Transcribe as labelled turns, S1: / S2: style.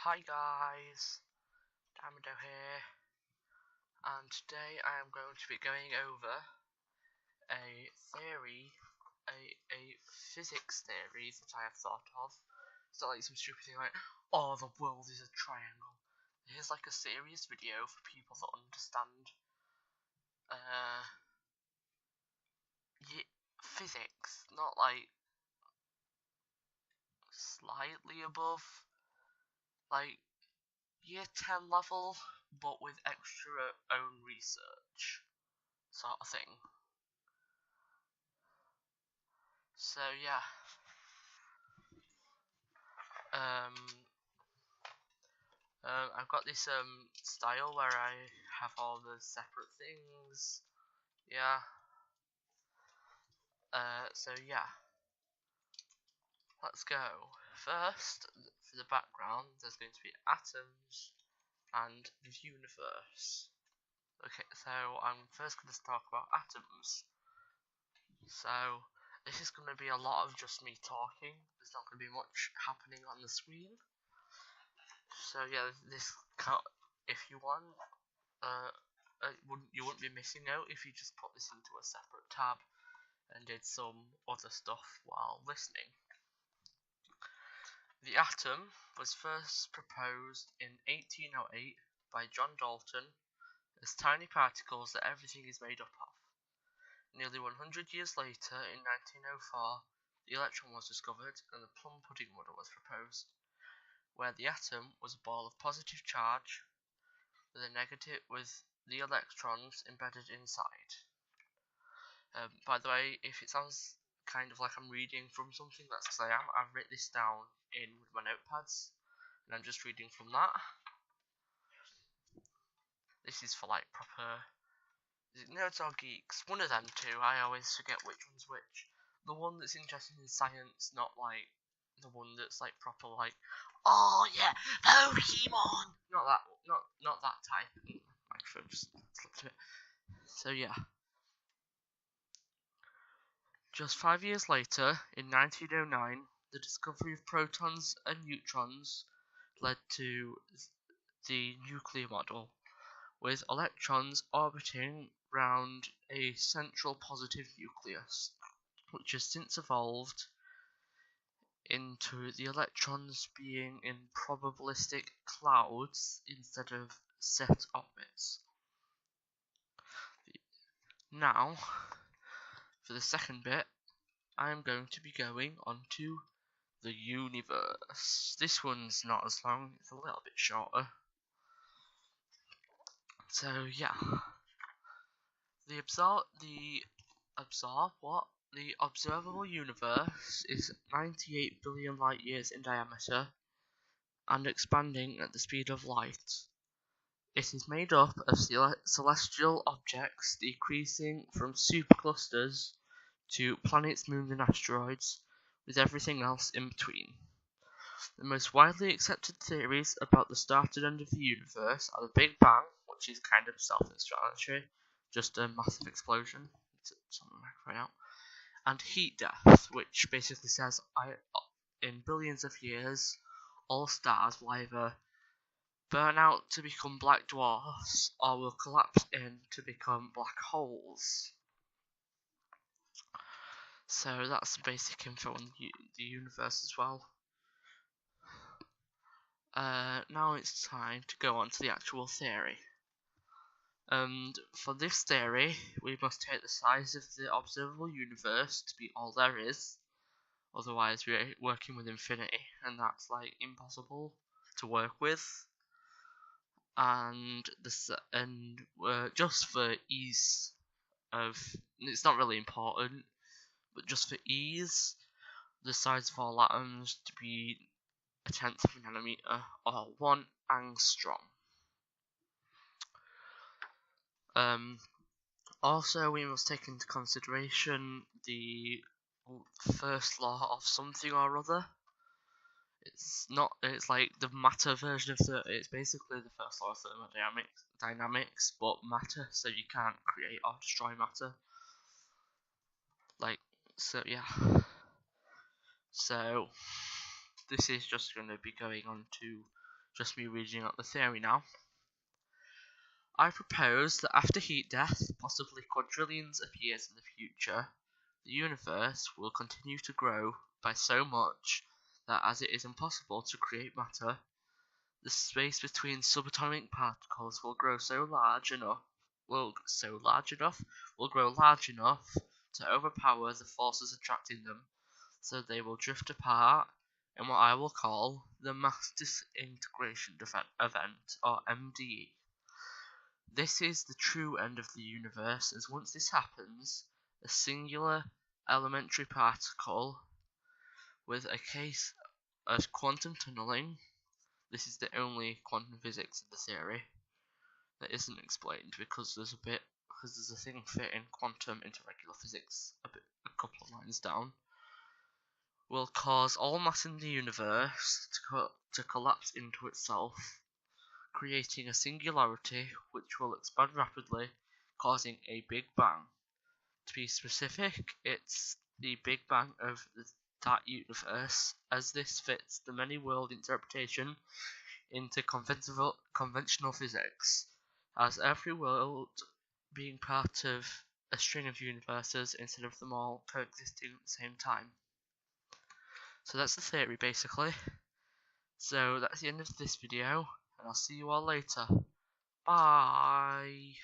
S1: Hi guys, Damido here, and today I am going to be going over a theory, a physics theory that I have thought of. It's not like some stupid thing like, oh, the world is a triangle. Here's like a serious video for people that understand physics, not like slightly above, like year 10 level, but with extra own research sort of thing. So yeah, I've got this style where I have all the separate things. Yeah. So yeah, let's go. First, for the background, there's going to be atoms and the universe. Okay, so I'm first going to talk about atoms. So this is going to be a lot of just me talking. There's not going to be much happening on the screen. So yeah, this can't, if you want, you wouldn't be missing out if you just put this into a separate tab and did some other stuff while listening. The atom was first proposed in 1808 by John Dalton as tiny particles that everything is made up of. Nearly 100 years later, in 1904, the electron was discovered and the plum pudding model was proposed, where the atom was a ball of positive charge with the electrons embedded inside. By the way, if it sounds kind of like I'm reading from something, that's because I am. I've written this down in with my notepads, and I'm just reading from that. This is for like proper, is it Nerds or Geeks? One of them two, I always forget which one's which. The one that's interested in science, not like the one that's like proper like, oh yeah, Pokemon! Not that type. Microphone just slipped a bit. So yeah. Just 5 years later, in 1909, the discovery of protons and neutrons led to the nuclear model, with electrons orbiting round a central positive nucleus, which has since evolved into the electrons being in probabilistic clouds instead of set orbits. Now, for the second bit, I am going to be going on to the universe. This one's not as long, it's a little bit shorter. So yeah, the observable universe is 98 billion light years in diameter and expanding at the speed of light. It is made up of celestial objects decreasing from superclusters to planets, moons and asteroids, with everything else in between. The most widely accepted theories about the start and end of the universe are the Big Bang, which is kind of self-explanatory, just a massive explosion, and heat death, which basically says in billions of years, all stars will either burn out to become black dwarfs or will collapse in to become black holes. So that's the basic info on the universe as well. Now it's time to go on to the actual theory. And for this theory, we must take the size of the observable universe to be all there is. Otherwise, we're working with infinity, and that's like impossible to work with. And just for ease of, it's not really important, but just for ease, the size of all atoms to be a tenth of a nanometer or 1 angstrom. Also, we must take into consideration the first law of something or other. It's like the matter version of it's basically the first law of thermodynamics, but matter, so you can't create or destroy matter. So this is just going to be going on to just me reading out the theory now. I propose that after heat death, possibly quadrillions of years in the future, the universe will continue to grow by so much that as it is impossible to create matter, the space between subatomic particles will grow large enough to overpower the forces attracting them, so they will drift apart in what I will call the mass disintegration event, or MDE. This is the true end of the universe, as once this happens, a singular elementary particle with a case of quantum tunneling. This is the only quantum physics in the theory that isn't explained, because there's a thing fitting quantum into regular physics a couple of lines down, will cause all mass in the universe to collapse into itself, creating a singularity which will expand rapidly, causing a Big Bang. To be specific, it's the Big Bang of that universe, as this fits the many-world interpretation into conventional physics, as every world being part of a string of universes instead of them all coexisting at the same time. So that's the theory, basically. So that's the end of this video, and I'll see you all later. Bye!